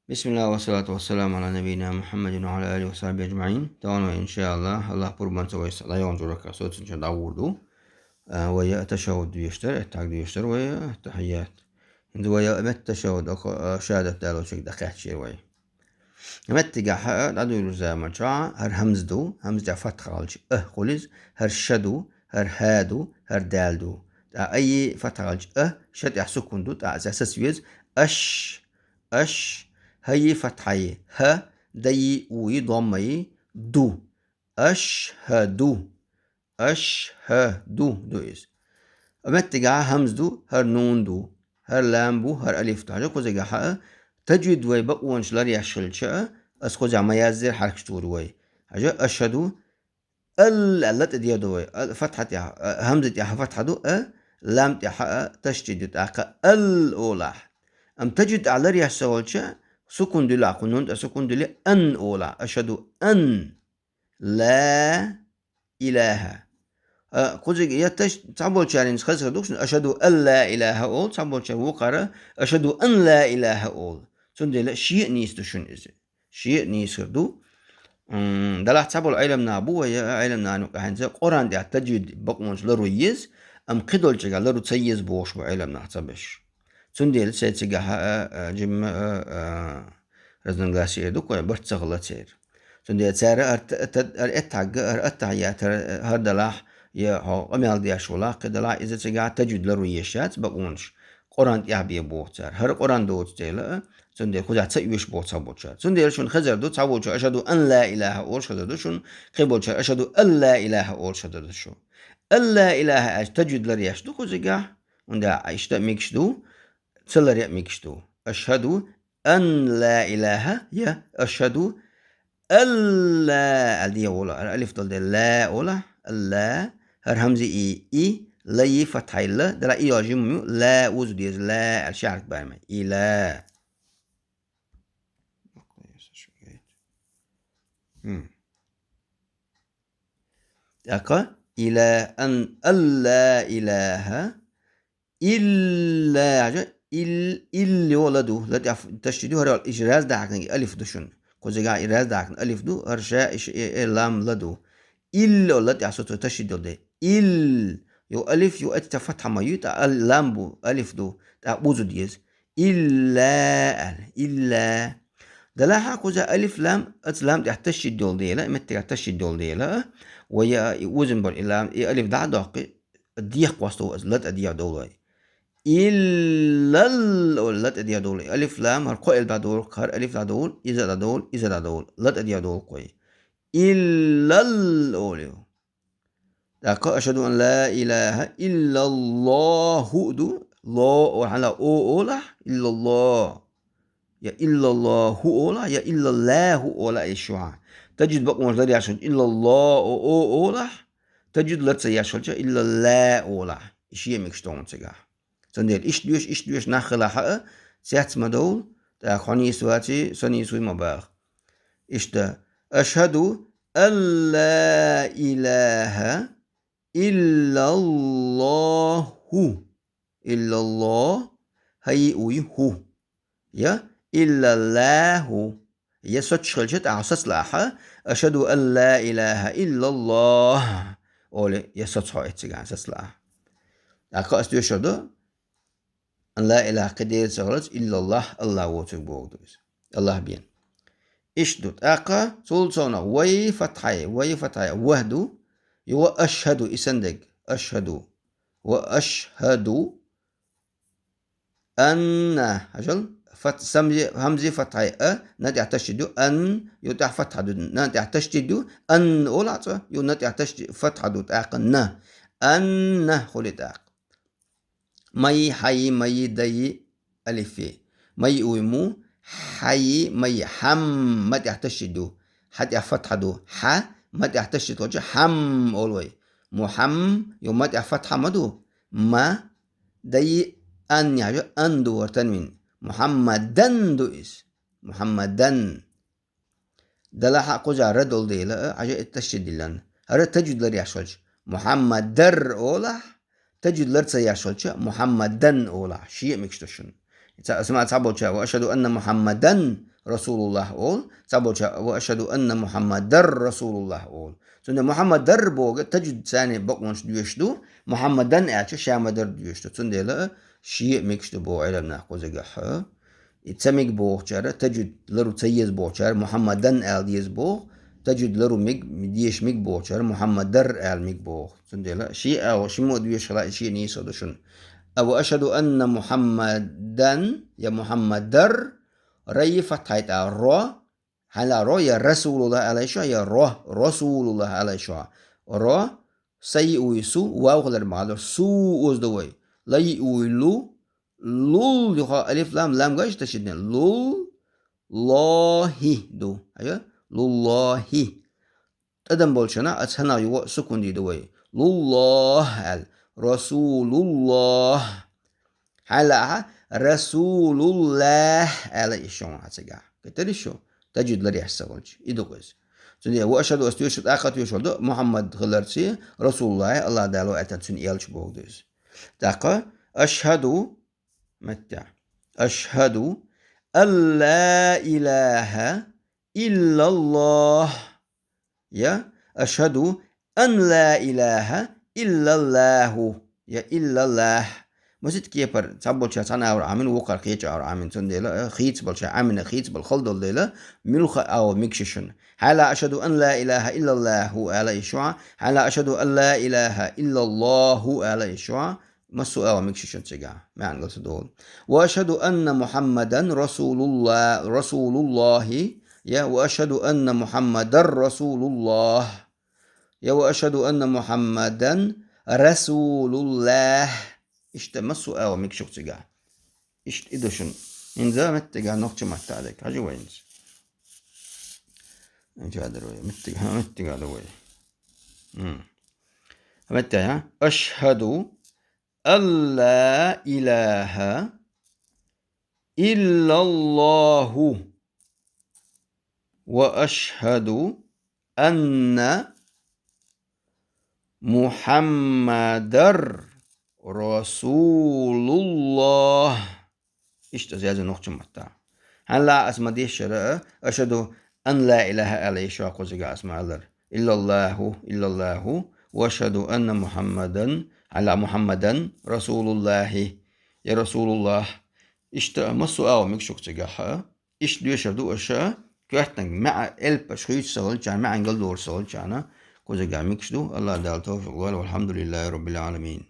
بسم الله والصلاة والسلام على نبينا محمد وعلى آله وصحبه أجمعين. تونا إن شاء الله قربان سوى لا ينجرك صوت إن شاء الله وردو ويا تشهد بيشتر التعقد بيشتر ويا التحيات إنه ويا مت تشهد شهادة دالو شك دقيق شيء ويا مت تجاه هذا يرزا مجا هر همز دو فتح على خلص هر شدو هر هادو هر دالدو أي فتح على شد يحسكون دو أساس ويز أش هي فتحي ه دي وي ضمي دو أشهدو أشهدو دو إس أمت تجاه همز دو هر نون دو هر لام بو هر ألف تاجا كوزا جاها تجويد وي بقوان شلار يحشل شاء أسخو زعما يزر حركة تور وي حاجة أشهدو اللت دي دوي فتحة همزة يا فتحة دو لام يا تشديد تاقا الأولى أم تجد على ريح سوالشا سكون دلا قنون سكون دلا أن أولى أشهد أن لا إله كوزي يتش تعبول شارين خسر دوكس أشهد أن لا إله أول تعبول شار وقرا أشهد أن لا إله أول سندلا شيء نيستشون إزي شيء نيسردو دلح تعبول علم نابو ويا علم نانو كهنزا قران دي تجد بقونش لرويز أم قدول شجع لرو تسيز بوش بعلم نحتبش سندل سيتسجها جم رزنغاسي دوك برتسغلتير سندل سارة أرتعج أرتعيات هردلاح يا هو أميال دي أشولا قدلا إذا تجع تجد لرويشات بقونش قران يعبي بوتر هر قران دوت تيلا سندل خذ تسيوش بوتر بوتر سندل شون خزر دو تعوج أشهد أن لا إله أول شهد شون قبول أشهد أن لا إله أول شهد شو ألا إله تجد لريش دو خزجع وندا عيشت ميكشدو تسلر ميكشدو أشهد أن لا إله يا أشهد ألا الدي ولا الألف ضل لا ولا لا هر همزة إي لا فتح لا دلا إي جمع لا وزديز لا الشعر بعمل إله أقا إلى أن ألا إله إلا اللي ولدو لا تشتدو هر الإجراز داكن ألف دشون كوزيغا إجراز داكن ألف دو هرشا لام لدو إلا لا تعصت تشتدو ده يو ألف يو أتى فتحة ما يتا اللام بو ألف دو تعبوزو ديز إلا دلاها كوزا ألف لام أتلام تشتدو ده لا متى تشتدو ده لا ويا وزن بر اللام ألف دا داقي ديخ قوستو لا تديا دولي إلا لا تديا دول ألف لام هر قائل بعد دول هر ألف بعد دول إذا دول لا تديا دول قوي إلا الأولي لك أشهد أن لا إله إلا الله دو لا وحلا أولا إلا الله يا إلا الله أولا يا إلا الله أولا الشعاع تجد بقى مصدر يشهد إلا الله أولا تجد لا تسيشهد إلا الله أولا شيء مكشتون تجاه سندل إيش دوش نخلا حق سيات مدول تا خاني سواتي سني سوي مباغ إشتا أشهد أن لا إله إلا الله إلا الله هي وي هو يا إلا الله يا سوتشلجت أعسس لاحة أشهد أن لا إله إلا الله أولي يا سوتشو إتسجع أعسس لاحة أكو أستيوشدو أن لا إله قدير سغلت إلا الله وتبوغدوز الله بين إشدود أقا سلطانا وي فتحي وهدو يو أشهد إسندق أشهد وأشهد أن أجل همزة فتحي نتع تشدو أن يتع فتح دو نتع تشدو أن أولعت يو نتع فتح دو تأقا أن خلت أقا مي حي مي دي ألفي مي ويمو حي مي حم ما تحتشدو حتى فتحة دو ح ما تحتشد وجه حم أولوي محم يوم ما تفتحة مدو ما دي أن يعني أن دو تنوين محمدا دو إس محمدا دلها قجا ردول دي لا عجاء التشدد لن هذا تجد لري عشوج محمد در أولا تجد لرسا يشولش محمدا أولا شيء مكشتشن اسمع تعبوا وأشهد أن محمدا Rasulullah ol. Sabolca ve eşhedü enne Muhammeden Rasulullah ol. Sonra Muhammeden boga tecid sani bakmanç diyordu. Muhammeden elçi şamadır diyordu. Sonra şiye mekştu bu ilemna kozagah. تسميك بوغ جارة تجد لرو تسيز بوغ جارة محمدن آل ديز بوغ تجد لرو ميك ديش ميك بوغ جارة محمد در آل ميك بوغ سندلا شيء أو شيء مو ديش خلاص شيء نيسو دشون أو أشهد أن محمدن يا محمد در ري فتحت الرا هلا رو يا رسول الله عليه شو يا رو رسول الله عليه شو رو سي ويسو واو غير معلو سو وزدوي لا يقولو لول يخا ألف لام قاش تشدنا لول الله دو أيوة لله تدم بولشنا أتهنا يو سكون دي دوي لله رسول الله هلا رسول الله على إيشون هتسجع كتير شو تجد لري حسابولش إدوكوز سنيا وأشهد أستيشهد أخذ يشهد محمد خلرسي رسول الله دالو أتنسون إيالش بودوز دقة أشهد متى أشهد أن لا إله إلا الله يا أشهد أن لا إله إلا الله يا إلا الله مسجد كيبر تبول شيء أنا أور عامين وقر خيج أور عامين تنديلا خيج بالشيء عامين خيج بالخلد الليلة ملخ أو مكششن هلا أشهد أن لا إله إلا الله على إشواع هلا أشهد أن لا إله إلا الله على إشواع ما السؤال مكششن تجا ما عن قصد دول وأشهد أن محمدا رسول الله يا وأشهد أن محمدا رسول الله يا وأشهد أن محمدا رسول الله İşte masu ev mikşuk tiga. İşte iduşun. İnza mettiga nokça mattadek. Hacı vayınız. İncadır vay. Mettiga da vay. Mettiga. Eşhedü en la ilahe illallahu ve eşhedü enne Muhammeder Rasulullah işte ziyade nokta matta. Hala asma diye şer'a eşhedü en la ilahe illallah şu kozuga asmalar. İllallahu ve eşhedü enne Muhammeden ala Muhammeden Rasulullah ya Rasulullah işte masu'a mikşukçıga iş diyor şerdu aşağı كأحتنج مع البشخيص سوال كان مع انجل دور سوال كان كوزا جاميكش دو الله دال توفيق والحمد لله رب العالمين